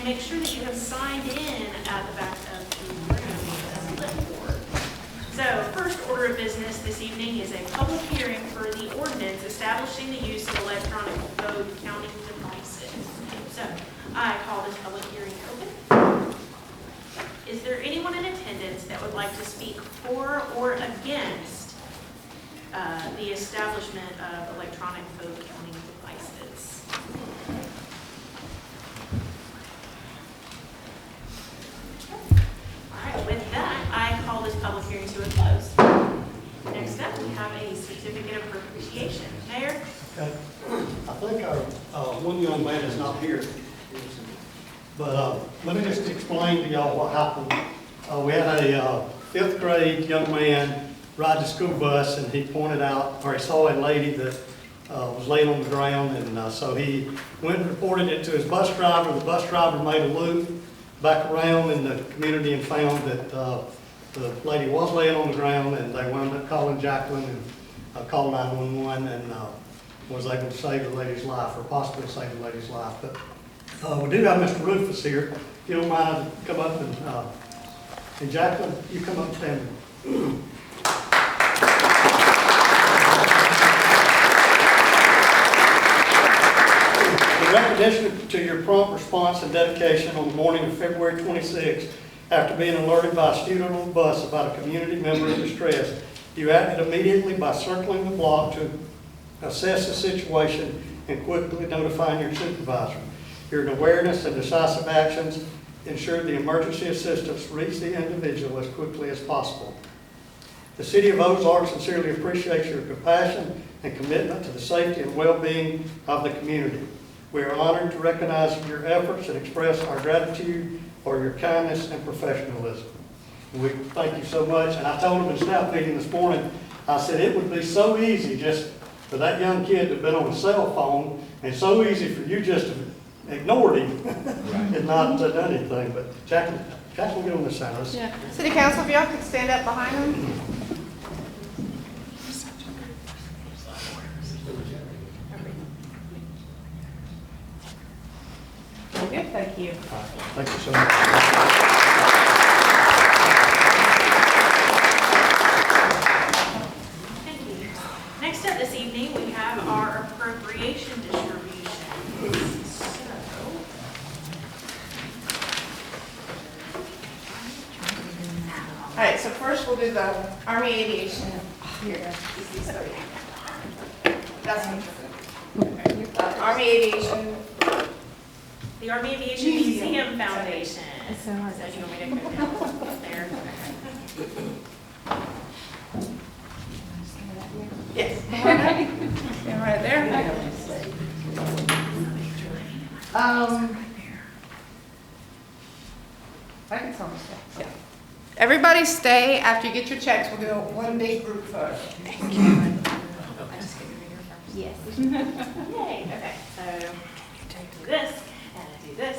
and make sure that you have signed in at the back of the room as a clipboard. So, first order of business this evening is a public hearing for the ordinance establishing the use of electronic vote counting devices. So, I call this public hearing open. Is there anyone in attendance that would like to speak for or against the establishment of electronic vote counting devices? All right, with that, I call this public hearing to a close. Next up, we have a certificate of appreciation. Mayor? Okay. I think our one young man is not here. But let me just explain to y'all what happened. We had a 5th grade young man ride the school bus, and he pointed out, or he saw a lady that was laying on the ground, and so he went and reported it to his bus driver. The bus driver made a loop back around in the community and found that the lady was laying on the ground, and they wound up calling Jacqueline and called 911 and was able to save the lady's life, or possibly save the lady's life. But we do have Mr. Rufus here. If you don't mind, come up and Jacqueline, you come up and stand. In recognition to your prompt response and dedication on the morning of February 26th, after being alerted by a student on the bus about a community member in distress, you acted immediately by circling the block to assess the situation and quickly notifying your supervisor. Your awareness and decisive actions ensured the emergency assistance reached the individual as quickly as possible. The City of Ozark sincerely appreciates your compassion and commitment to the safety and well-being of the community. We are honored to recognize your efforts and express our gratitude for your kindness and professionalism. We thank you so much. And I told him in staff meeting this morning, I said it would be so easy just for that young kid to have been on a cell phone, and so easy for you just to ignored him and not done anything. But Jacqueline, get on this side. Yeah. City Council, if y'all could stand up behind them. Good, thank you. Thank you so much. Thank you. Next up this evening, we have our appropriation distribution. All right, so first we'll do the Army Aviation. Here, that's Army Aviation. The Army Aviation Museum Foundation. So you want me to go down there? Yes. Stand right there. I can tell them to stay. Yeah. Everybody stay. After you get your checks, we'll do one big group photo. Thank you. Yes. Yay. Okay. So I do this, and I do this,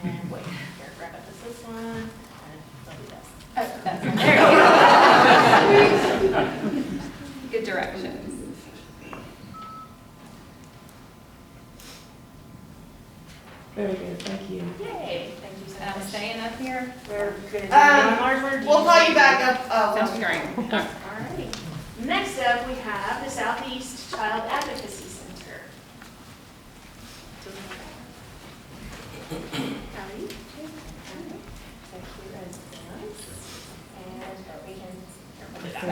and wait. Here, grab up this one, and I'll do this. Oh, that's There you go. good directions. Very good, thank you. Yay. Thank you so much. I'm staying up here. We're going to do large order. We'll call you back up on screen. All right. Next up, we have the Southeast Child Advocacy Center. How are you? Thank you as well. And we can put it out.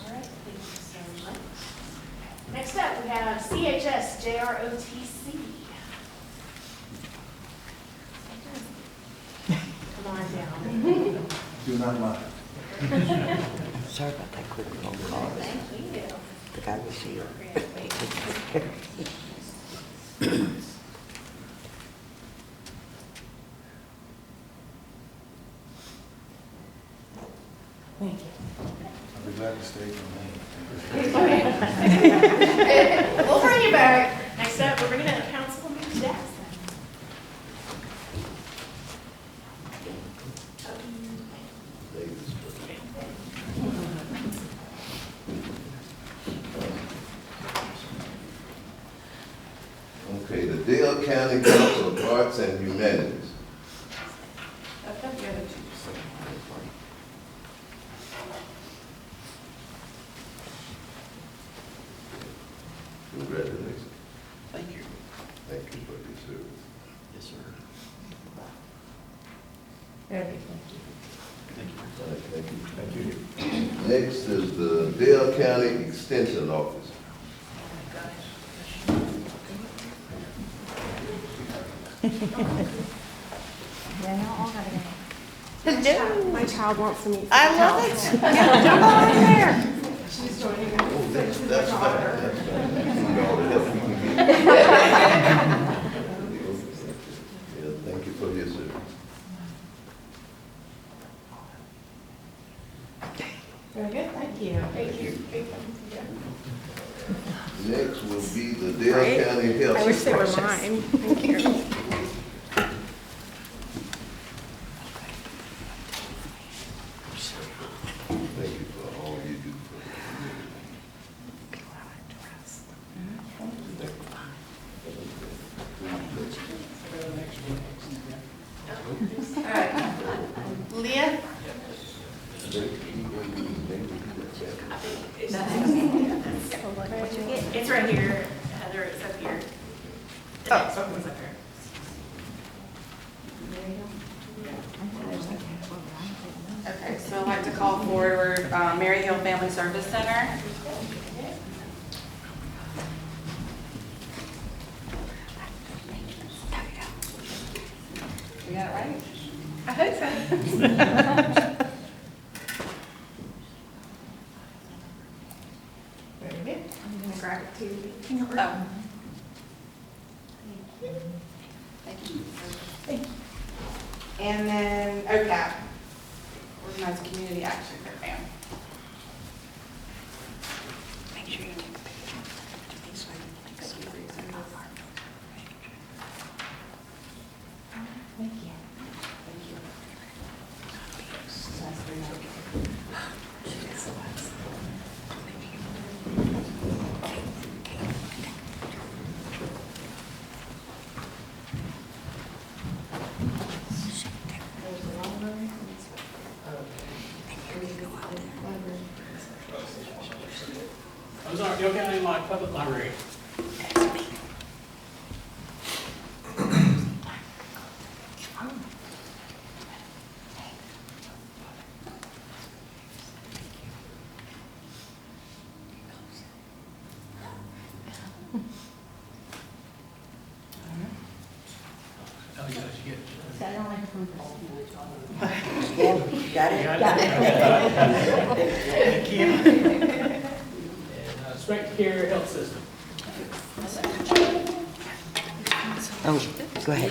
All right, thank you so much. Next up, we have CHS JROTC. Come on down. Do not mind. Sorry about that quick phone call. Thank you. The guy was here. Thank you. I'll be glad to stay for a minute. We'll bring you back. Next up, we're bringing in Councilman Jackson. County Council of Arts and Humanities. I've got the other two. Congratulations. Thank you. Thank you for your service. Yes, sir. Very good. Thank you. Next is the Dale County Extension Office. Hello. My child wants to meet. I love it. Jump on in there. She's joining us. Oh, that's fine, that's fine. See all the help we can get. Yeah, thank you for your service. Very good, thank you. Thank you. Next will be the Dale County Health. I wish they were mine. Thank you. Thank you for all you do for the community. All right. Leah? It's right here, Heather, it's up here. The Oh. next one's up here. Okay, so I'd like to call forward Mary Hill Family Service Center. We got it right? I hope so. Very good. I'm gonna grab it too. Oh. Thank you. And then OCAP, Organized Community Action Program. Make sure you take a picture. This way, like some reason. Thank you. Ozark, Dale County Public Library. Oh, yeah, she gets. Got it? Thank you. And Spectre Care Health System. Oh, go ahead.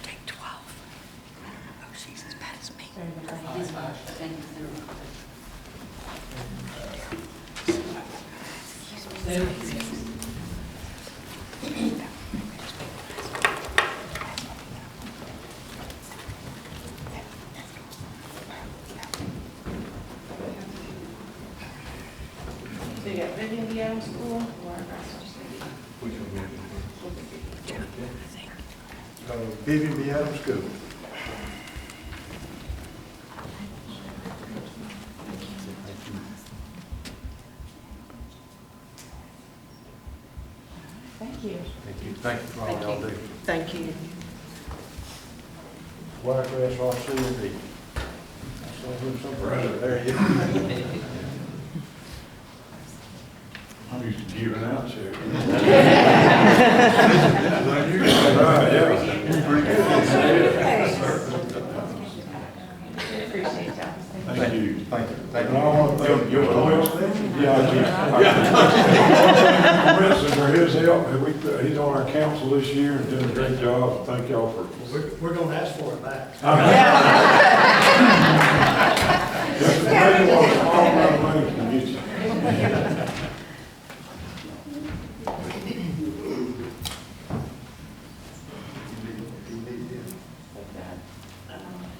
Take 12. Oh, she's as bad as me. So you got Vivian Dion School? Which one? Vivian B. Adams School. Thank you. Thank you. Thank you for all y'all do. Thank you. Wiregrass RC&D. I saw him somewhere. There he is. I'm used to giving out checks. Like you. Right, yeah. Pretty good. Appreciate y'all. Thank you. Thank you. Thank you. And I want to thank you. President for his help. He's on our council this year and doing a great job. Thank y'all for. We're gonna ask for it back. Just to tell you what, all my money can get you.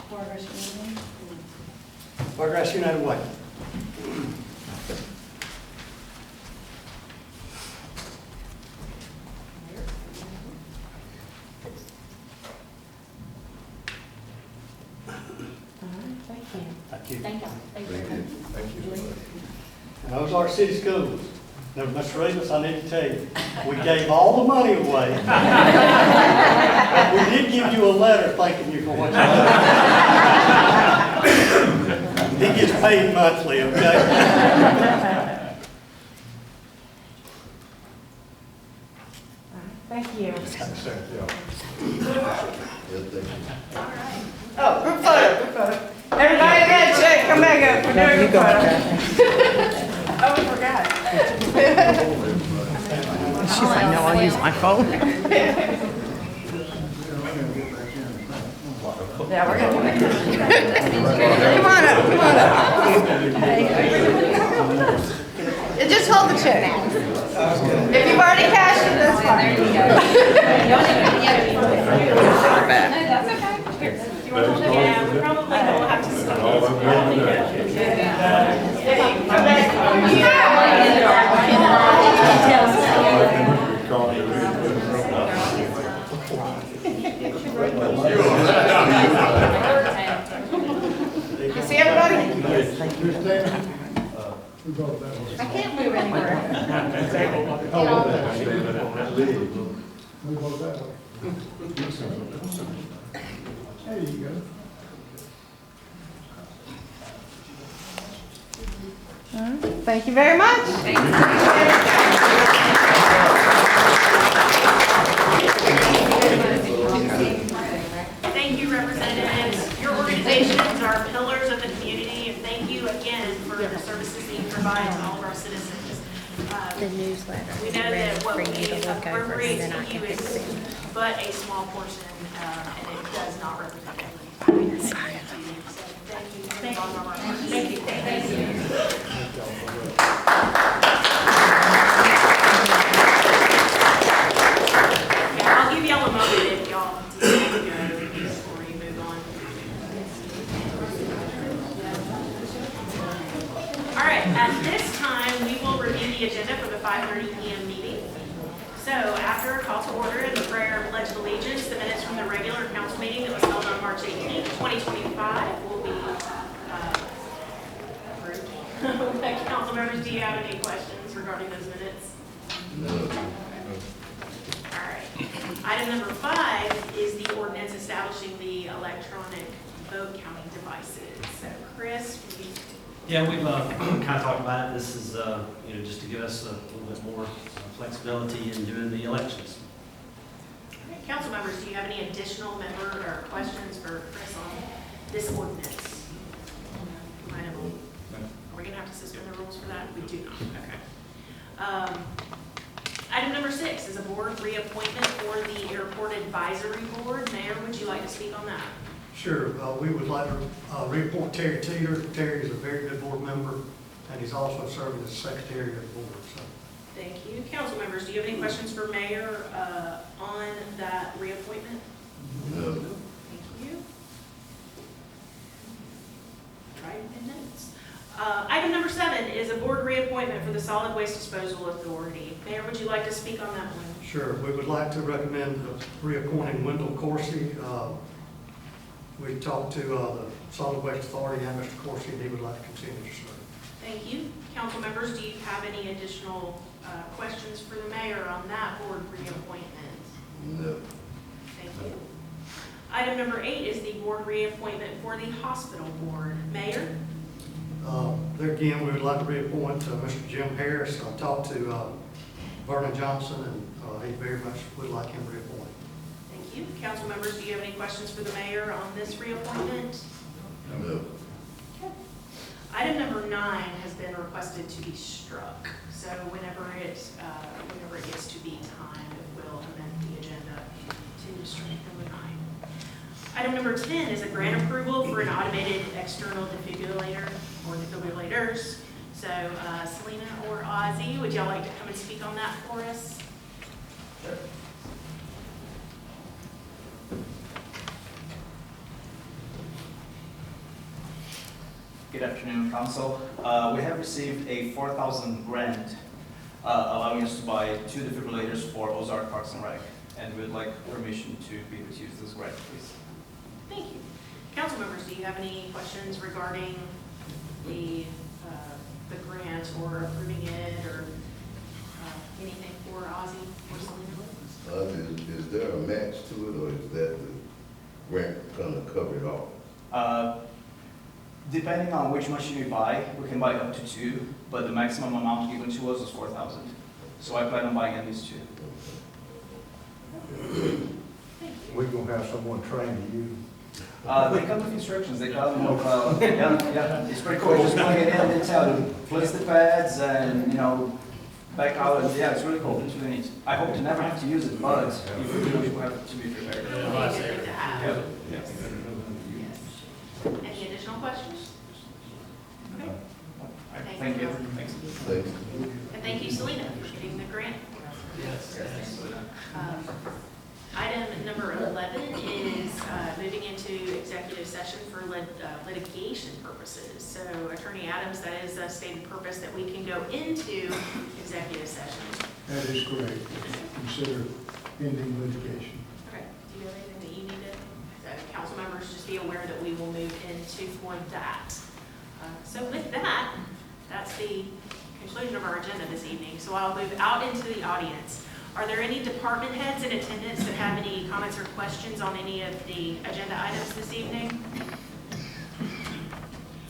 Progress meeting. Board Paragraphs United Way. Thank you. Thank you. Thank you. And Ozark City Schools. Now, Mr. Rivas, I need to tell you, we gave all the money away. But we did give you a letter thanking you for what you did. He gets paid monthly, okay? Thank you. Oh, group photo. Everybody got a check, come back up, we're doing a group photo. Oh, we forgot. She's like, no, I'll use my phone. Yeah, we're gonna do it. Come on up, come on up. And just hold the check. If you've already cashed it, that's fine. Yeah, we probably will have to stop. All I'm doing today. Come back. You see everybody? I can't move anywhere. There you go. Thank you very much. Thank you, representatives. Your organizations are pillars of the community, and thank you again for the services that you provide to all of our citizens. The newsletter. We know that what we For you to look over, appropriate then I to you can is fix it. but a small portion, and it does not represent everything. So thank you. Thank you. Thank you. Yeah, I'll give y'all a moment if y'all decide to go before we move on. All right, at this time, we will review the agenda for the 5:30 PM meeting. So after a call to order and the prayer and pledge of allegiance, the minutes from the regular council meeting that was held on March 18th, 2025 will be approved. Council members, do you have any questions regarding those minutes? No. All right. Item number 5 is the ordinance establishing the electronic vote counting devices. So Chris, will you? Yeah, we've kind of talked about it. This is, just to give us a little bit more flexibility in doing the elections. All right, council members, do you have any additional member or questions for Chris on this ordinance? Are we going to have to suspend the rules for that? We do not. Okay. Item number 6 is a board reappointment for the Airport Advisory Board. Mayor, would you like to speak on that? Sure, we would like to reappoint Terry Teeter. Terry is a very good board member, and he's also serving as secretary of the board, so. Thank you. Council members, do you have any questions for Mayor on that reappointment? No. Thank you. Right in minutes. Item number 7 is a board reappointment for the Solid Waste Disposal Authority. Mayor, would you like to speak on that one? Sure, we would like to recommend reappointing Wendell Coursey. We talked to the Solid Waste Authority and Mr. Coursey, and he would like to continue to serve. Thank you. Council members, do you have any additional questions for the mayor on that board reappointment? No. Thank you. Item number 8 is the board reappointment for the hospital board. Mayor? There again, we would like to reappoint Mr. Jim Harris. I talked to Vernon Johnson, and he very much would like him reappointed. Thank you. Council members, do you have any questions for the mayor on this reappointment? No. Item number 9 has been requested to be struck. So whenever it gets to be time, it will amend the agenda to strike number 9. Item number 10 is a grant approval for an automated external defibrillator or defibrillators. So Selena or Ozzy, would y'all like to come and speak on that for us? Good Good afternoon, Council. We have received a 4,000 grant allowing us to buy 2 defibrillators for Ozark Parks and Rec, and we'd like permission to be able to use this grant, please. Thank you. Council members, do you have any questions regarding the grant or approving it or anything for Ozzy or Selena? Is there a match to it, or is that the grant gonna cover it all? Depending on which machine we buy, we can buy up to 2, but the maximum amount given to us is 4,000. So I plan on buying at least 2. We're gonna have someone trained to use. They come with instructions. They come with, yeah, it's pretty cool. Just plug it in, they tell you, place the pads and, you know, back out, and yeah, it's really cool. It's really neat. I hope to never have to use it, but if we do, we will have to be prepared. Good thing to have. Yeah. Any additional questions? Okay. All right, thank you. Thanks. Thanks. And thank you, Selena, for getting the grant. Yes. Item number 11 is moving into executive session for litigation purposes. So Attorney Adams, that is a stated purpose that we can go into executive session. That is correct. Consider pending litigation. Okay, do you have anything that you needed? Council members, just be aware that we will move into for that. So with that, that's the conclusion of our agenda this evening. So I'll move out into the audience. Are there any department heads in attendance that have any comments or questions on any of the agenda items this evening?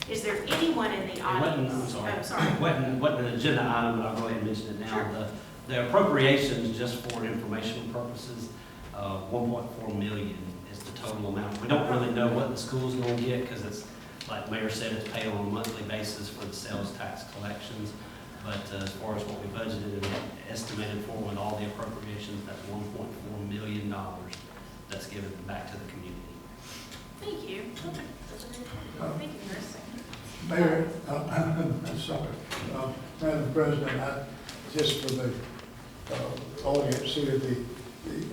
Is there anyone in the audience? I'm sorry. Oh, sorry. Wasn't an agenda item, but I'll go ahead and mention it now. Sure. The appropriations, just for informational purposes, 1.4 million is the total amount. We don't really know what the school's gonna get, because it's, like Mayor said, it's paid on a monthly basis for the sales tax collections. But as far as what we budgeted and estimated for with all the appropriations, that's $1.4 million that's given back to the community. Thank you. Okay. Thank you, Chris. Mayor, I'm sorry, Madam President, just for the audience here, the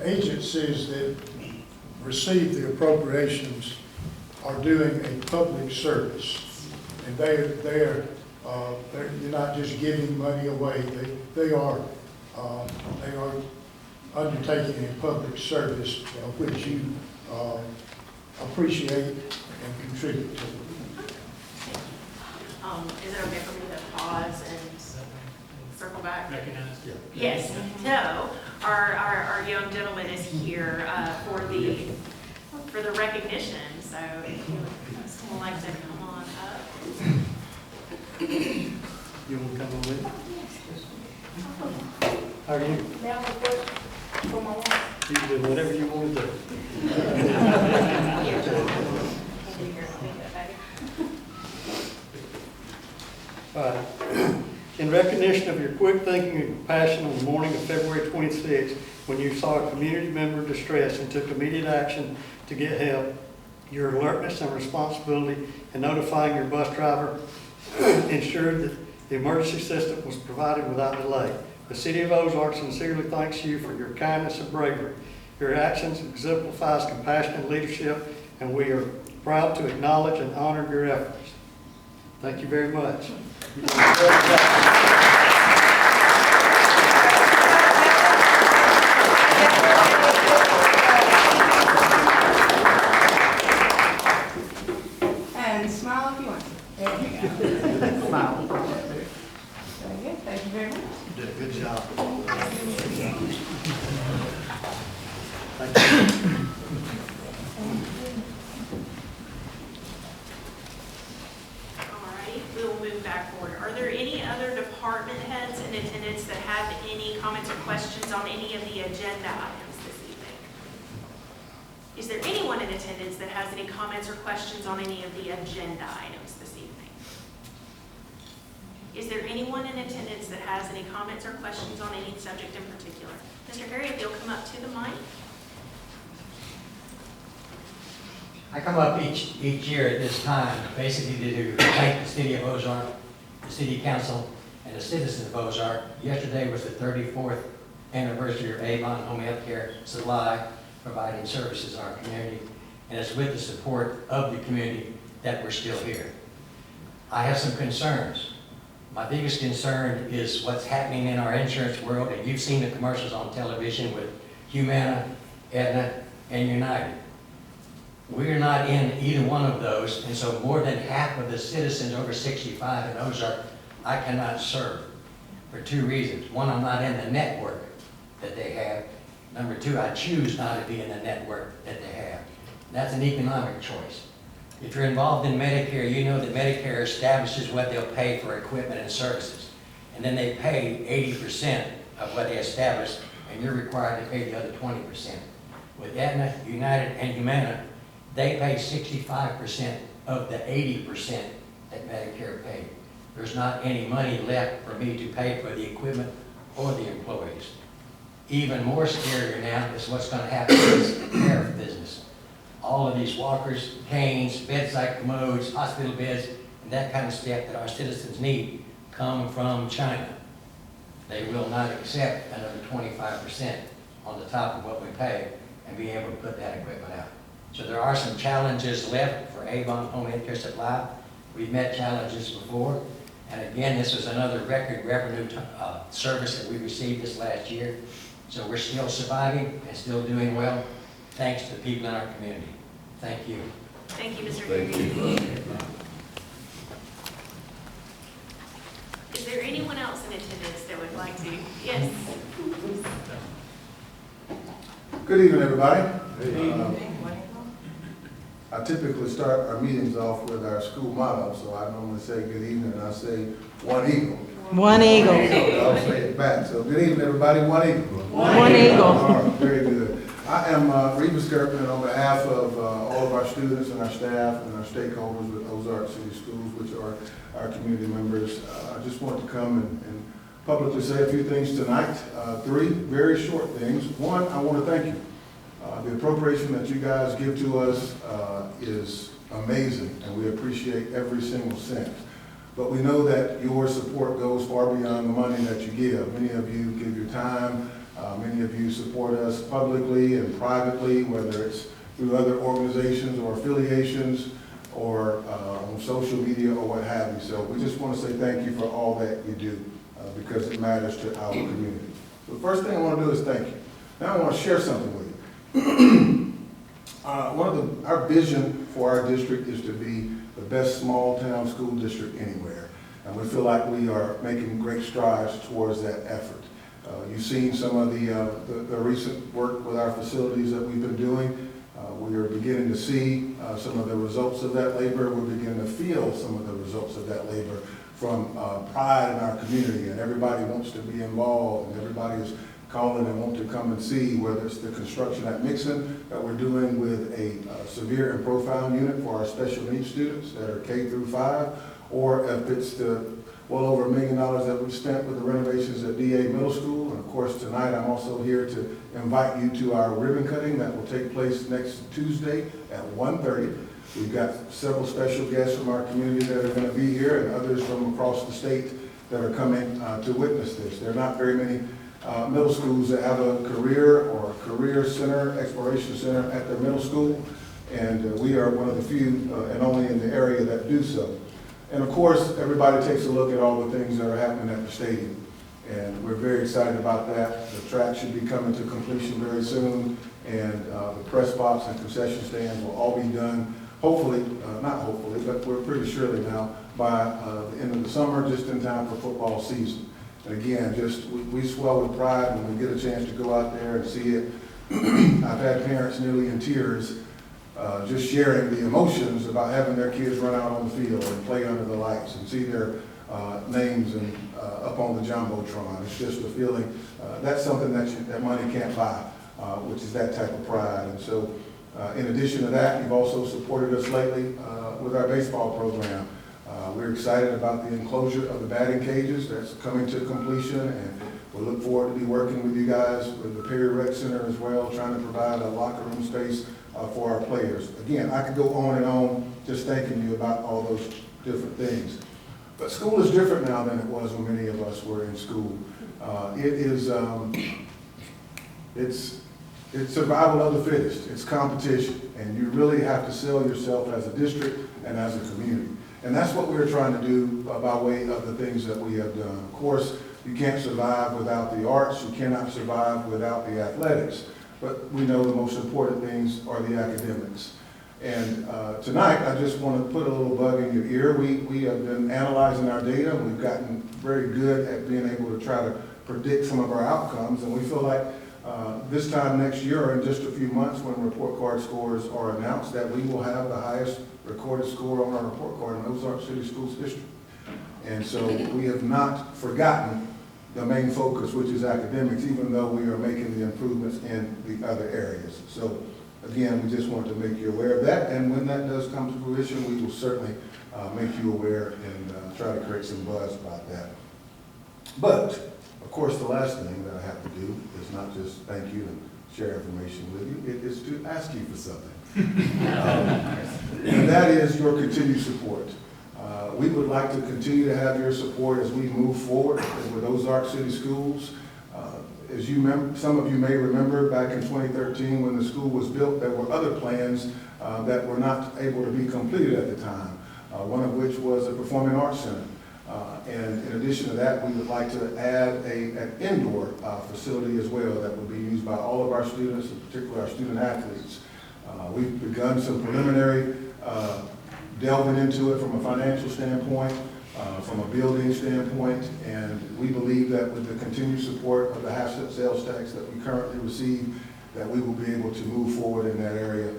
agencies that receive the appropriations are doing a public service, and you're not just giving money away. They are undertaking a public service which you appreciate and contribute to. Is it okay for me to pause and circle back? Recognize. Yes. No. Our young gentleman is here for the recognition. So if you would someone like to come on up. You want to come on with? How are you? Now, the question for my wife. You can do whatever you want to do. All right. In recognition of your quick thinking and compassion on the morning of February 26th, when you saw a community member in distress and took immediate action to get help, your alertness and responsibility in notifying your bus driver ensured that the emergency system was provided without delay. The City of Ozark sincerely thanks you for your kindness and bravery. Your actions exemplifies compassionate leadership, and we are proud to acknowledge and honor your efforts. Thank you very much. You did a great job. And smile if you want to. There you go. Smile. Very good. Thank you very much. You did a good job. Thank you. All right, we will move back forward. Are there any other department heads in attendance that have any comments or questions on any of the agenda items this evening? Is there anyone in attendance that has any comments or questions on any of the agenda items this evening? Is there anyone in attendance that has any comments or questions on any subject in particular? Mr. Harry, if you'll come up to the mic. I come up each year at this time basically to thank the City of Ozark, the City Council, and the citizens of Ozark. Yesterday was the 34th anniversary of Avon Home Health Care Supply providing services in our community, and it's with the support of the community that we're still here. I have some concerns. My biggest concern is what's happening in our insurance world, and you've seen the commercials on television with Humana, Aetna, and United. We're not in either one of those, and so more than half of the citizens over 65 in Ozark, I cannot serve for two reasons. One, I'm not in the network that they have. Number two, I choose not to be in the network that they have. That's an economic choice. If you're involved in Medicare, you know that Medicare establishes what they'll pay for equipment and services. And then they pay 80% of what they establish, and you're required to pay the other 20%. With Aetna, United, and Humana, they pay 65% of the 80% that Medicare paid. There's not any money left for me to pay for the equipment or the employees. Even more scarier now is what's going to happen in this tariff business. All of these walkers, canes, bedside commodes, hospital beds, and that kind of stuff that our citizens need come from China. They will not accept another 25% on the top of what we pay and be able to put that equipment out. So there are some challenges left for Avon Home Healthcare Supply. We've met challenges before. And again, this was another record revenue service that we received this last year. So we're still surviving and still doing well, thanks to the people in our community. Thank you. Thank you, Mr. Thank Henry. you. Is there anyone else in attendance that would like to? Yes. Good evening, everybody. I typically start our meetings off with our school motto, so I normally say good evening, and I say one eagle. One eagle. I'll say it back. So good evening, everybody, one eagle. One eagle. All right, very good. I am Reba Skirpman on behalf of all of our students and our staff and our stakeholders with Ozark City Schools, which are our community members. I just want to come and publicly say a few things tonight. Three very short things. One, I want to thank you. The appropriation that you guys give to us is amazing, and we appreciate every single cent. But we know that your support goes far beyond the money that you give. Many of you give your time. Many of you support us publicly and privately, whether it's through other organizations or affiliations or on social media or what have you. So we just want to say thank you for all that you do because it matters to our community. So the first thing I want to do is thank you. Now I want to share something with you. Our vision for our district is to be the best small town school district anywhere. And we feel like we are making great strides towards that effort. You've seen some of the recent work with our facilities that we've been doing. We are beginning to see some of the results of that labor. We're beginning to feel some of the results of that labor from pride in our community. And everybody wants to be involved, and everybody is calling and want to come and see, whether it's the construction at Mixon that we're doing with a severe and profound unit for our special needs students that are K through 5, or if it's the well over $1 million that we've spent with the renovations at DA Middle School. And of course, tonight I'm also here to invite you to our ribbon cutting that will take place next Tuesday at 1:30. We've got several special guests from our community that are going to be here, and others from across the state that are coming to witness this. There are not very many middle schools that have a career or career center, exploration center at their middle school, and we are one of the few and only in the area that do so. And of course, everybody takes a look at all the things that are happening at the stadium, and we're very excited about that. The track should be coming to completion very soon, and the press box and concession stands will all be done, hopefully, not hopefully, but we're pretty surely now, by the end of the summer, just in time for football season. And again, we swell with pride when we get a chance to go out there and see it. I've had parents nearly in tears just sharing the emotions about having their kids run out on the field and play under the lights and see their names and up on the Jumbotron. It's just a feeling, that's something that money can't buy, which is that type of pride. And so in addition to that, you've also supported us lately with our baseball program. We're excited about the enclosure of the batting cages that's coming to completion, and we look forward to be working with you guys with the Perry Rec Center as well, trying to provide a locker room space for our players. Again, I could go on and on just thanking you about all those different things. But school is different now than it was when many of us were in school. It's survival of the fittest. It's competition, and you really have to sell yourself as a district and as a community. And that's what we're trying to do by way of the things that we have done. Of course, you can't survive without the arts, you cannot survive without the athletics, but we know the most important things are the academics. And tonight, I just want to put a little bug in your ear. We have been analyzing our data, and we've gotten very good at being able to try to predict some of our outcomes, and we feel like this time next year, in just a few months, when report card scores are announced, that we will have the highest recorded score on our report card in Ozark City Schools District. And so we have not forgotten the main focus, which is academics, even though we are making the improvements in the other areas. So again, we just wanted to make you aware of that, and when that does come to fruition, we will certainly make you aware and try to create some buzz about that. But, of course, the last thing that I have to do is not just thank you and share information with you, it is to ask you for something. And that is your continued support. We would like to continue to have your support as we move forward with Ozark City Schools. As some of you may remember, back in 2013 when the school was built, there were other plans that were not able to be completed at the time, one of which was a performing arts center. And in addition to that, we would like to add an indoor facility as well that would be used by all of our students, in particular our student athletes. We've begun some preliminary delving into it from a financial standpoint, from a building standpoint, and we believe that with the continued support of the half-cent sales tax that we currently receive, that we will be able to move forward in that area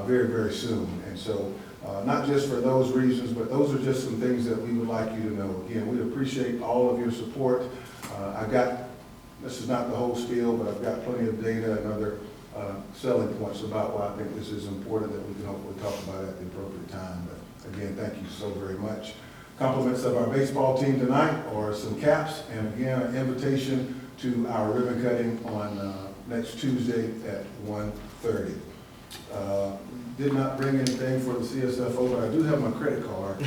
very, very soon. And so, not just for those reasons, but those are just some things that we would like you to know. Again, we appreciate all of your support. This is not the whole spiel, but I've got plenty of data and other selling points about why I think this is important that we can hopefully talk about at the appropriate time. But again, thank you so very much. Compliments of our baseball team tonight are some caps, and again, an invitation to our ribbon cutting on next Tuesday at 1:30. Did not bring anything for the CSFO, but I do have my credit card. I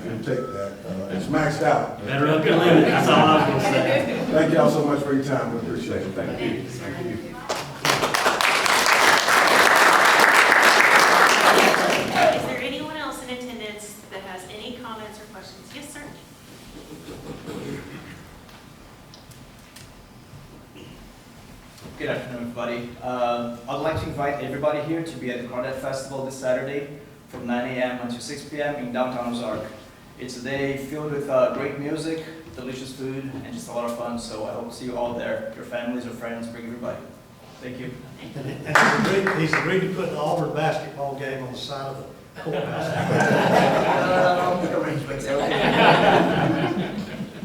can take that. It's maxed out. Better up your limit, that's all I was gonna say. Thank y'all so much for your time. We appreciate it. Thank you. Thank you. Is there anyone else in attendance that has any comments or questions? Yes, sir. Good afternoon, everybody. I'd like to invite everybody here to be at the Crawdad Festival this Saturday from 9 a.m. until 6 p.m. in downtown Ozark. It's a day filled with great music, delicious food, and just a lot of fun, so I hope to see you all there. Your families or friends, bring everybody. Thank you. And he's agreed to put the Auburn basketball game on the side of the courthouse.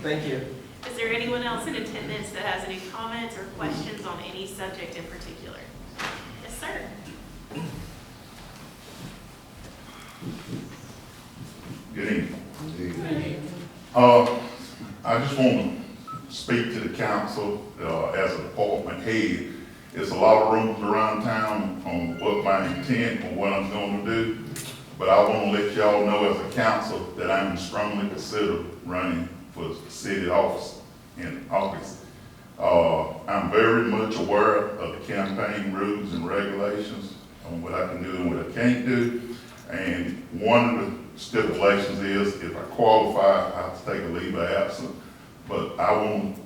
Thank you. Is there anyone else in attendance that has any comments or questions on any subject in particular? Yes, sir. Good evening. I just want to speak to the council as a department head. There's a lot of rumors around town on what my intent or what I'm going to do, but I want to let y'all know as a council that I'm strongly consider running for city office in August. I'm very much aware of the campaign rules and regulations on what I can do and what I can't do. And one of the stipulations is if I qualify, I have to take a leave of absence. But I want to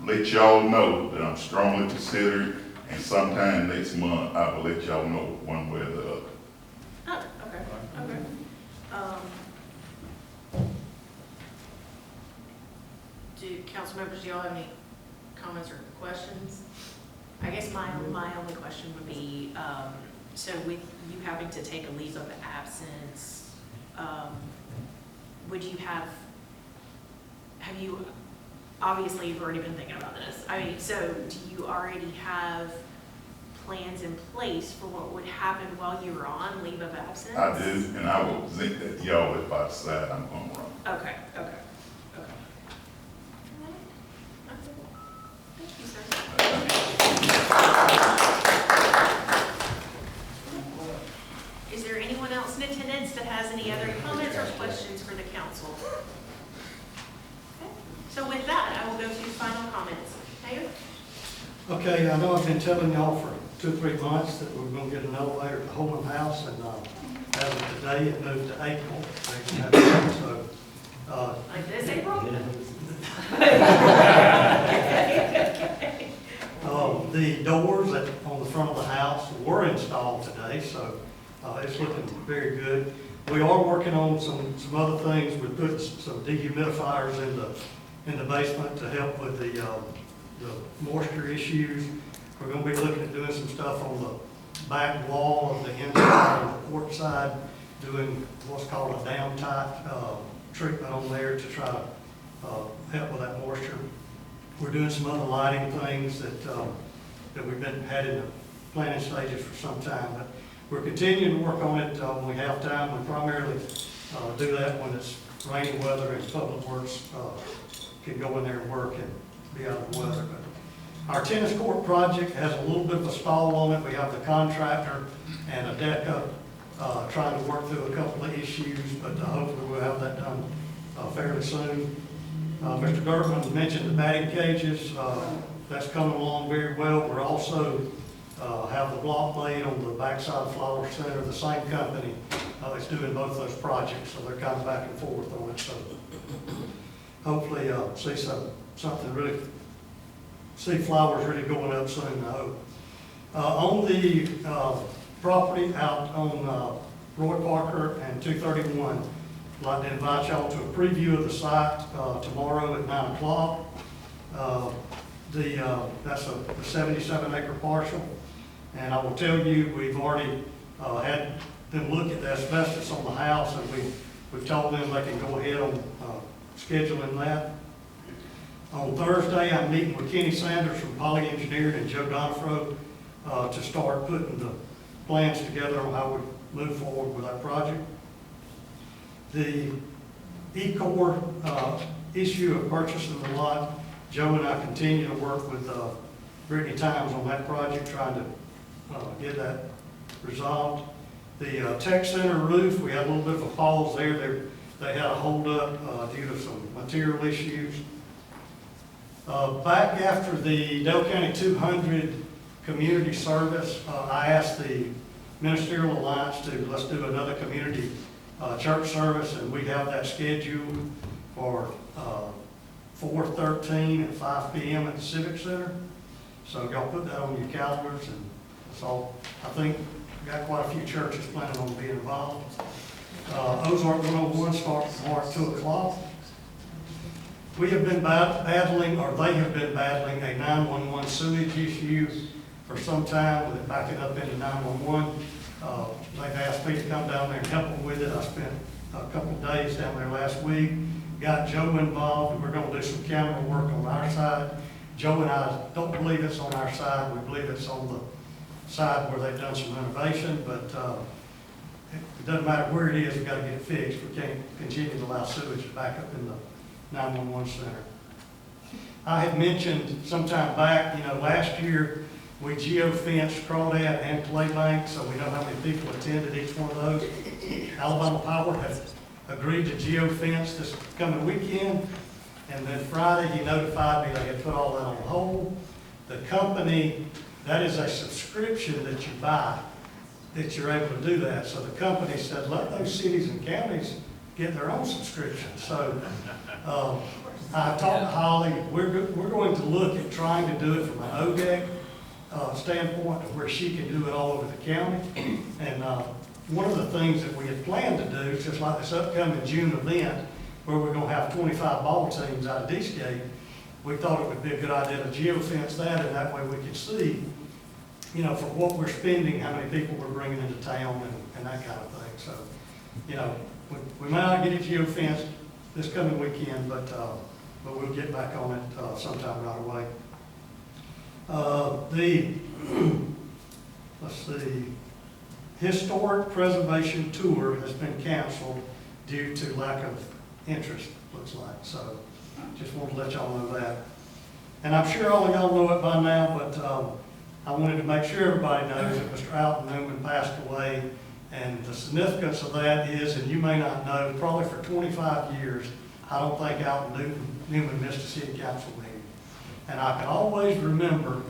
let y'all know that I'm strongly considering, and sometime next month I will let y'all know one way or the other. Oh, okay, okay. Council members, do y'all have any comments or questions? I guess my only question would be, so with you having to take a leave of absence, would you have you, obviously you've already been thinking about this. I mean, so do you already have plans in place for what would happen while you were on leave of absence? I do, and I will present that to y'all if I decide I'm going to run. Okay, okay, okay. Thank you, sir. Is there anyone else in attendance that has any other comments or questions for the council? Okay. So with that, I will go to final comments. Mayor? Okay, I know I've been telling y'all for 2 or 3 months that we were gonna get an elevator at the Holman House, and as of today, it moved to April. So, Like this April? the doors on the front of the house were installed today, so it's looking very good. We are working on some other things. We're putting some dehumidifiers in the basement to help with the moisture issues. We're gonna be looking at doing some stuff on the back wall of the inside on the porch side, doing what's called a down tight treatment on there to try to help with that moisture. We're doing some other lighting things that we've had in the planning stages for some time, but we're continuing to work on it when we have time. We primarily do that when it's rainy weather and Public Works can go in there and work and be out of the weather. But our tennis court project has a little bit of a stall on it. We have the contractor and a DECA trying to work through a couple of issues, but hopefully we'll have that done fairly soon. Mr. Gertman mentioned the batting cages. That's coming along very well. We're also have the block laid on the backside of Flower Center. The same company is doing both those projects, so they're kind of back and forth on it. So hopefully see something really, see flowers really going up soon, I hope. On the property out on Roy Parker and 231, I'd like to invite y'all to a preview of the site tomorrow at 9 o'clock. That's a 77-acre parcel, and I will tell you, we've already had them look at the asbestos on the house, and we've told them they can go ahead on scheduling that. On Thursday, I'm meeting with Kenny Sanders from Poly Engineering and Joe Donafro to start putting the plans together on how we move forward with that project. The E-Core issue of purchasing the lot, Joe and I continue to work with Brittany Times on that project, trying to get that resolved. The Tech Center roof, we had a little bit of a pause there. They had a hold up due to some material issues. Back after the Dale County 200 community service, I asked the Ministerial Alliance to let's do another community church service, and we have that scheduled for 4/13 at 5 p.m. at the Civic Center. So y'all put that on your calendars, and so I think we got quite a few churches planning on being involved. Ozark 101 starts tomorrow at 2 o'clock. We have been battling, or they have been battling, a 911 sewage issue for some time, with it backing up into 911. They've asked me to come down there and help them with it. I spent a couple of days down there last week, got Joe involved, and we're going to do some camera work on our side. Joe and I don't believe it's on our side. We believe it's on the side where they've done some renovation, but it doesn't matter where it is, we've got to get it fixed. We can't continue to allow sewage to back up in the 911 center. I had mentioned sometime back, last year we geo-fenced Crawdad and Claybank, so we know how many people attended each one of those. Alabama Power has agreed to geo-fence this coming weekend, and then Friday he notified me they had put all that on hold. The company, that is a subscription that you buy, that you're able to do that. So the company said, let those cities and counties get their own subscription. So I talked to Holly. We're going to look at trying to do it from an ODEC standpoint, where she can do it all over the county. And one of the things that we had planned to do, just like this upcoming June event, where we're going to have 25 ball teams out of Eastgate, we thought it would be a good idea to geofence that, and that way we could see, for what we're spending, how many people we're bringing into town and that kind of thing. So, we may not get it geofenced this coming weekend, but we'll get back on it sometime right away. Let's see, historic preservation tour has been canceled due to lack of interest, looks like. So just wanted to let y'all know that. And I'm sure all of y'all know it by now, but I wanted to make sure everybody knows that Mr. Alton Newman passed away. And the significance of that is, and you may not know, probably for 25 years, I don't think Alton Newman missed a city council meeting. And I can always remember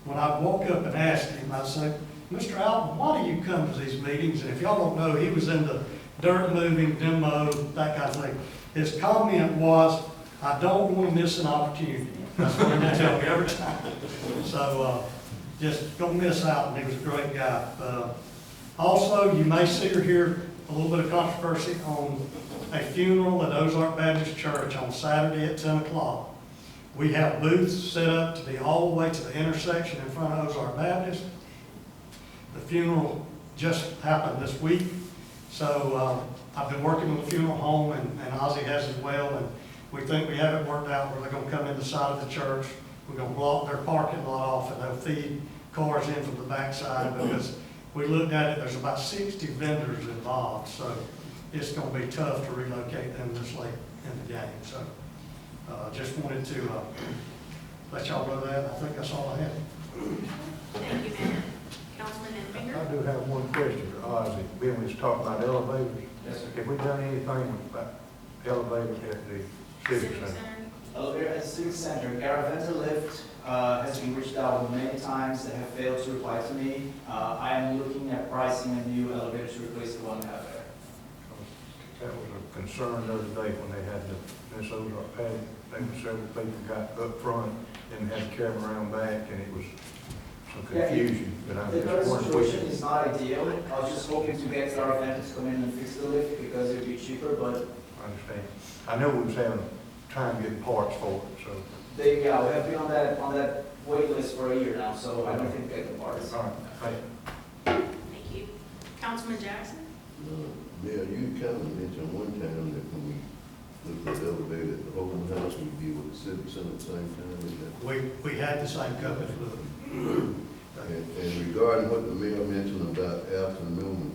when I woke up and asked him, I said, Mr. Alton, why do you come to these meetings? And if y'all don't know, he was into dirt moving, demo, that kind of thing. His comment was, I don't want to miss an opportunity. That's what he tell me every time. So, just don't miss out, and he was a great guy. Also, you may see or hear a little bit of controversy on a funeral at Ozark Baptist Church on Saturday at 10 o'clock. We have booths set up to be all the way to the intersection in front of Ozark Baptist. The funeral just happened this week, so I've been working with the funeral home, and Ozzy has as well, and we think we have it worked out where they're going to come in the side of the church. We're going to block their parking lot off, and they'll feed cars in from the backside, because we looked at it, there's about 60 vendors involved, so it's going to be tough to relocate them this late in the game. So just wanted to let y'all know that. I think that's all I have. Thank you, Mayor. Councilman Enfinger? I do have one question for Ozzy. Ben was talking about elevators. Yes, sir. Have we done anything about elevators at the Civic Center? Elevator at the Civic Center, Garaventa lift has been reached out many times. They have failed to reply to me. I am looking at pricing a new elevator to replace the one we have there. That was a concern the other day when they had the Minnesota pad. There were several people got up front and had the camera around back, and it was some confusion. But I'm The just current wondering. situation is not ideal. I was just hoping to get Garaventa to come in and fix the lift because it would be cheaper, but I understand. I know we was having time getting parts for it, so. we have been on that wait list for a year now, so I don't think we get the parts. All right, thank you. Thank you. Councilman Jackson? Mayor, you kind of mentioned one time that when we looked at the elevator at the whole house, we'd be with the Civic Center at the same time. Is that- We had the same company look. And regarding what the mayor mentioned about Alton Newman,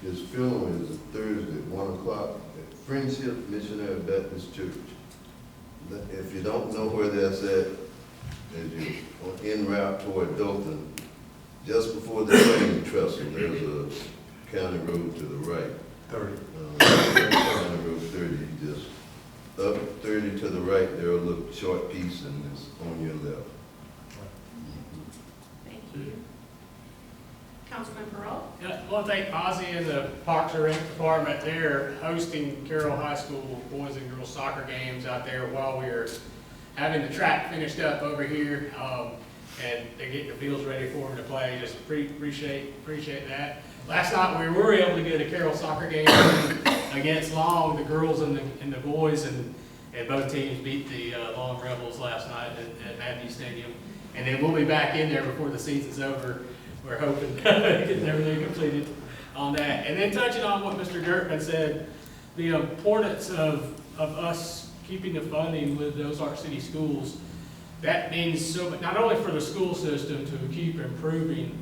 his funeral is Thursday at 1 o'clock at Friendship Missionary Baptist Church. If you don't know where that's at, as you're en route toward Dothan, just before the train trestle, there's a county road to the right. 30. County Road 30, you just up 30 to the right, there's a little short piece and it's on your left. Thank you. Councilman Pearl? Yeah, I want to thank Ozzy and the Parks and Rec Department. They're hosting Carroll High School boys and girls soccer games out there while we're having the track finished up over here. And they're getting the fields ready for them to play. Just appreciate that. Last night we were able to get a Carroll soccer game against Long, the girls and the boys, and both teams beat the Long Rebels last night at Matthews Stadium. And then we'll be back in there before the season's over. We're hoping getting everything completed on that. And then touching on what Mr. Gertman said, the importance of us keeping the funding with the Ozark City Schools. That means so much, not only for the school system to keep improving,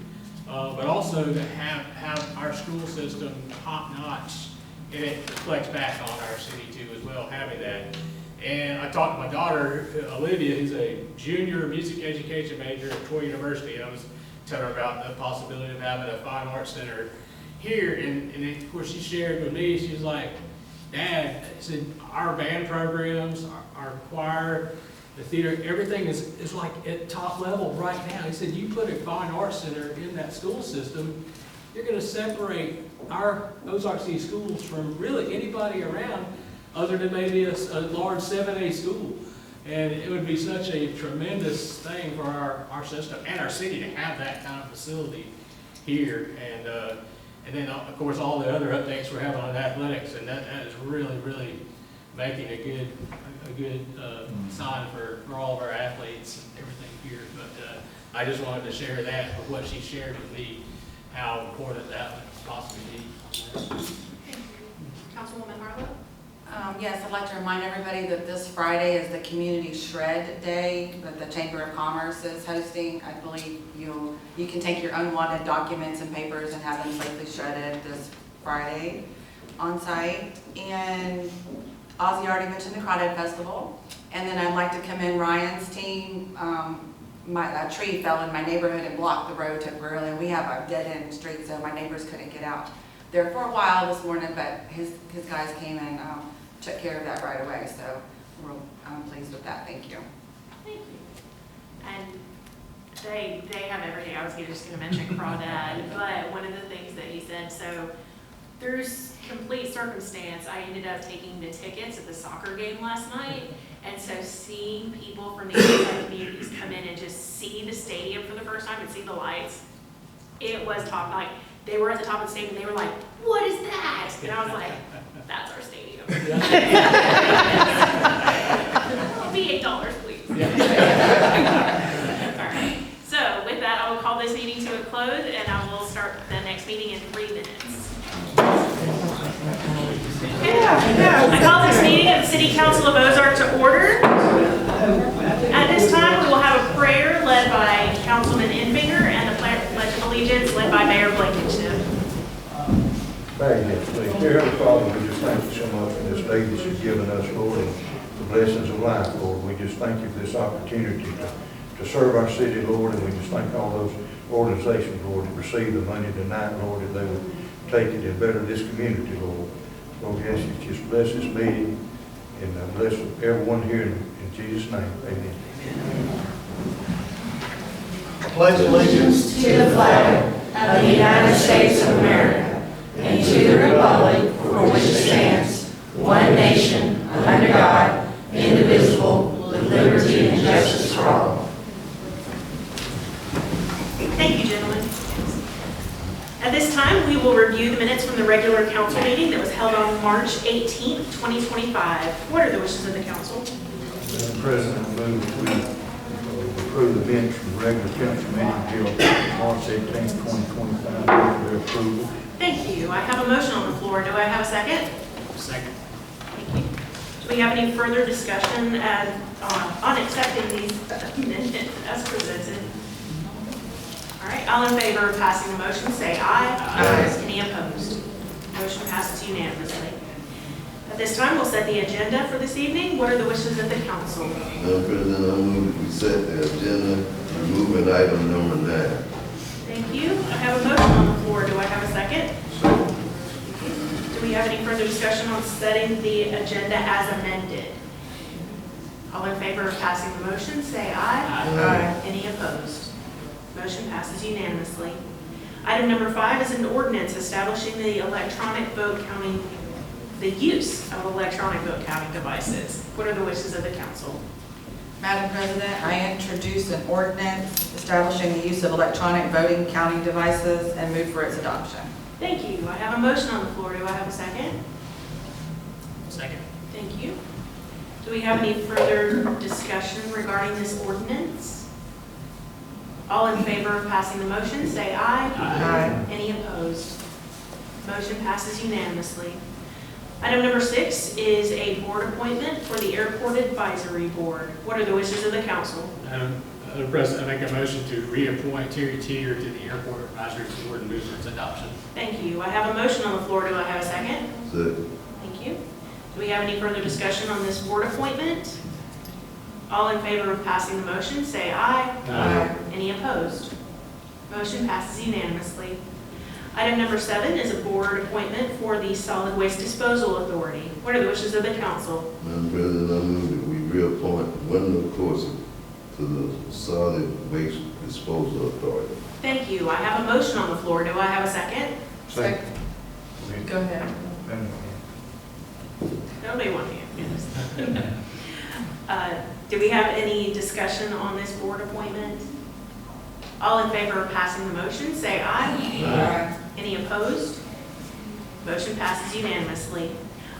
but also to have our school system top notch, and it reflects back on our city too as well, having that. And I talked to my daughter, Olivia, who's a junior music education major at Troy University, and I was telling her about the possibility of having a fine arts center here, and of course she shared with me, she was like, Dad, I said, our band programs, our choir, the theater, everything is like at top level right now. He said, you put a fine arts center in that school system, you're going to separate our Ozark City schools from really anybody around other than maybe a large 7A school. And it would be such a tremendous thing for our system and our city to have that kind of facility here. And then, of course, all the other updates we're having on athletics, and that is really, really making a good sign for all of our athletes and everything here. But I just wanted to share that with what she shared with me, how important that would possibly be. Thank you. Councilwoman Harlow? Yes, I'd like to remind everybody that this Friday is the Community Shred Day that the Chamber of Commerce is hosting. I believe you can take your unwanted documents and papers and have them safely shredded this Friday on site. And Ozzy already mentioned the Crawdad Festival. And then I'd like to commend Ryan's team. A tree fell in my neighborhood and blocked the road temporarily, and we have a dead-end street, so my neighbors couldn't get out there for a while this morning, but his guys came and took care of that right away, so I'm pleased with that. Thank you. Thank you. And They have everything. I was just gonna mention crawdad, but one of the things that he said, so through complete circumstance, I ended up taking the tickets at the soccer game last night. And so seeing people from the outside communities come in and just see the stadium for the first time and see the lights, it was top, like, they were at the top of the stadium and they were like, what is that? And I was like, that's our stadium. It'll be $8, please. All right. So with that, I will call this meeting to a close and I will start the next meeting in 3 minutes. I call this meeting of the City Council of Ozark to order. At this time, we will have a prayer led by Councilman Infinger and the Pledge of Allegiance led by Mayor Blankenship. Thank you, please. Dear Heavenly Father, we just thank you so much for this day that you've given us, Lord, and the blessings of life, Lord. We just thank you for this opportunity to serve our city, Lord, and we just thank all those organizations, Lord, that receive the money tonight, Lord, that they would take it and better this community, Lord. Lord, we ask you to just bless this meeting and bless everyone here in Jesus' name. Amen. Pledge allegiance To the flag of the United States of America and to the republic for which it stands, one nation, under God, indivisible, with liberty and justice for all. Thank you, gentlemen. At this time, we will review the minutes from the regular council meeting that was held on March 18th, 2025. What are the wishes of the council? Madam President, I move that we approve the minutes from the regular council meeting held March 18th, 2025, for their approval. Thank you. I have a motion on the floor. Do I have a second? Second. Thank you. Do we have any further discussion on accepting these minutes as presented? All right, all in favor of passing the motion, say aye. Aye. Any opposed? Motion passes unanimously. At this time, we'll set the agenda for this evening. What are the wishes of the council? Madam President, I move that we set the agenda, removing item number 9. Thank you. I have a motion on the floor. Do I have a second? Second. Do we have any further discussion on setting the agenda as amended? All in favor of passing the motion, say aye. Aye. Any opposed? Motion passes unanimously. Item number 5 is an ordinance establishing the use of electronic vote counting devices. What are the wishes of the council? Madam President, I introduce an ordinance establishing the use of electronic voting counting devices and move for its adoption. Thank you. I have a motion on the floor. Do I have a second? Second. Thank you. Do we have any further discussion regarding this ordinance? All in favor of passing the motion, say aye. Aye. Any opposed? Motion passes unanimously. Item number 6 is a board appointment for the Airport Advisory Board. What are the wishes of the council? Madam President, I make a motion to reappoint Terry Teeter to the Airport Advisory Board and move for its adoption. Thank you. I have a motion on the floor. Do I have a second? Second. Thank you. Do we have any further discussion on this board appointment? All in favor of passing the motion, say aye. Aye. Any opposed? Motion passes unanimously. Item number 7 is a board appointment for the Solid Waste Disposal Authority. What are the wishes of the council? Madam President, I move that we reappoint Wendell Corson to the Solid Waste Disposal Authority. Thank you. I have a motion on the floor. Do I have a second? Second. Go ahead. Nobody want to. Do we have any discussion on this board appointment? All in favor of passing the motion, say aye. Aye. Any opposed? Motion passes unanimously.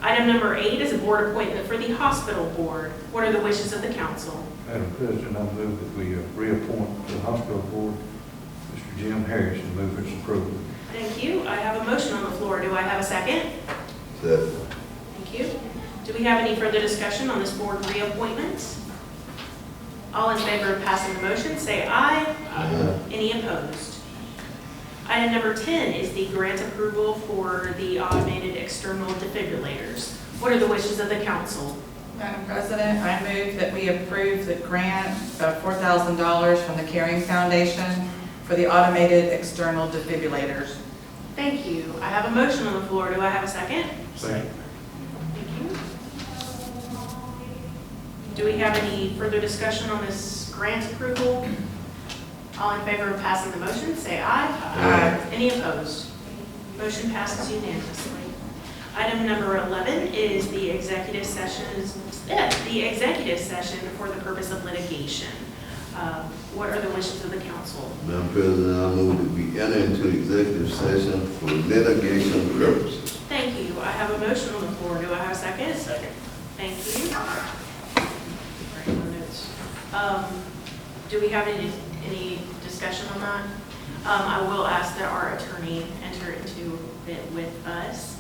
Item number 8 is a board appointment for the Hospital Board. What are the wishes of the council? Madam President, I move that we reappoint to the hospital board Mr. Jim Harris and move its approval. Thank you. I have a motion on the floor. Do I have a second? Second. Thank you. Do we have any further discussion on this board reappointment? All in favor of passing the motion, say aye. Aye. Any opposed? Item number 10 is the grant approval for the automated external defibrillators. What are the wishes of the council? Madam President, I move that we approve the grant of $4,000 from the Caring Foundation for the automated external defibrillators. Thank you. I have a motion on the floor. Do I have a second? Second. Thank you. Do we have any further discussion on this grant approval? All in favor of passing the motion, say aye. Aye. Any opposed? Motion passes unanimously. Item number 11 is the executive session for the purpose of litigation. What are the wishes of the council? Madam President, I move that we enter into executive session for litigation purposes. Thank you. I have a motion on the floor. Do I have a second? Second. Thank you. Do we have any discussion on that? I will ask that our attorney enter into it with us.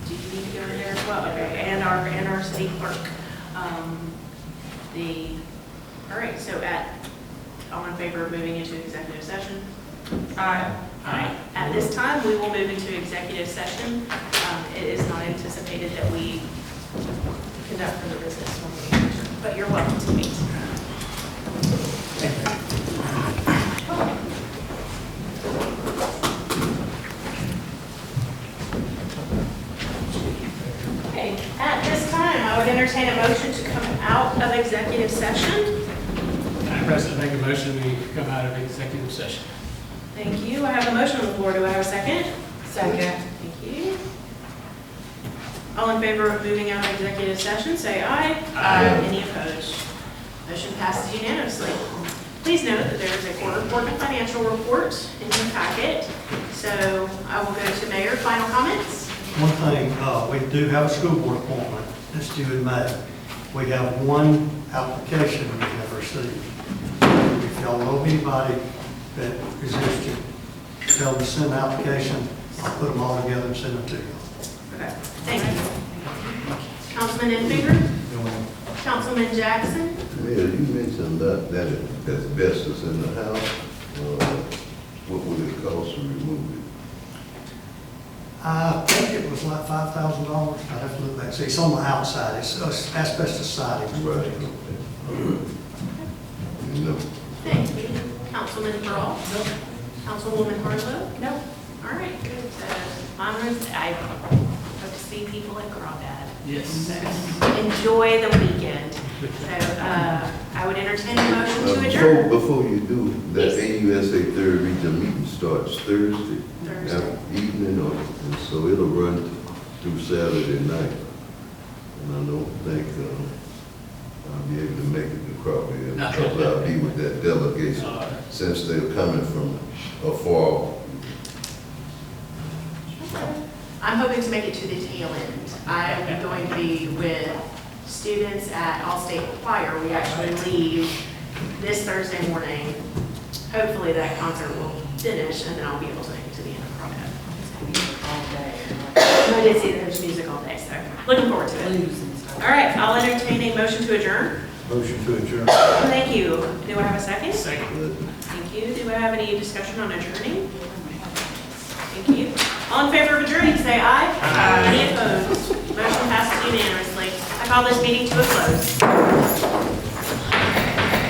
Do you need to go in there as well? Okay, and our city clerk. All right, so all in favor of moving into executive session? Aye. All right, at this time, we will move into executive session. It is not anticipated that we conduct further business when we enter, but you're welcome to meet. Okay, at this time, I would entertain a motion to come out of executive session. Madam President, make a motion we come out of executive session. Thank you. I have a motion on the floor. Do I have a second? Second. Thank you. All in favor of moving out of executive session, say aye. Aye. Any opposed? Motion passes unanimously. Please note that there is a court report and financial report in your packet. So I will go to Mayor. Final comments? One thing, we do have a school board appointment that's due in May. We have one application we have received. If y'all know anybody that is interested, tell them to send an application. I'll put them all together and send them to you. Okay. Thank you. Councilman Enfinger? Councilman Jackson? Mayor, you mentioned that asbestos in the house. What would it cost to remove it? I think it was like $5,000. I'd have to look back. See, it's on the outside. It's asbestos siding. Right. No. Thank you. Councilman Pearl? No. Councilwoman Harlow? No. All right. So, I hope to see people at Crawdad. Yes. So, enjoy the weekend. So, I would entertain a motion to adjourn. Before you do, that Yes. AUSA third region meeting starts Thursday evening, and so it'll run through Saturday night. And I don't think I'll be able to make it to Crawdad because I'll be with that delegation since they're coming from afar. I'm hoping to make it to the tail end. I'm going to be with students at All-State Choir. We actually leave this Thursday morning. Hopefully that concert will finish and then I'll be able to make it to the end of Crawdad. I did see there's music all day, so looking forward to it. All right, I'll entertain a motion to adjourn. Motion to adjourn. Thank you. Do I have a second? Second. Thank you. Do I have any discussion on adjourning? Thank you. All in favor of adjourning, say aye. Aye. Any opposed? Motion passes unanimously. I call this meeting to a close.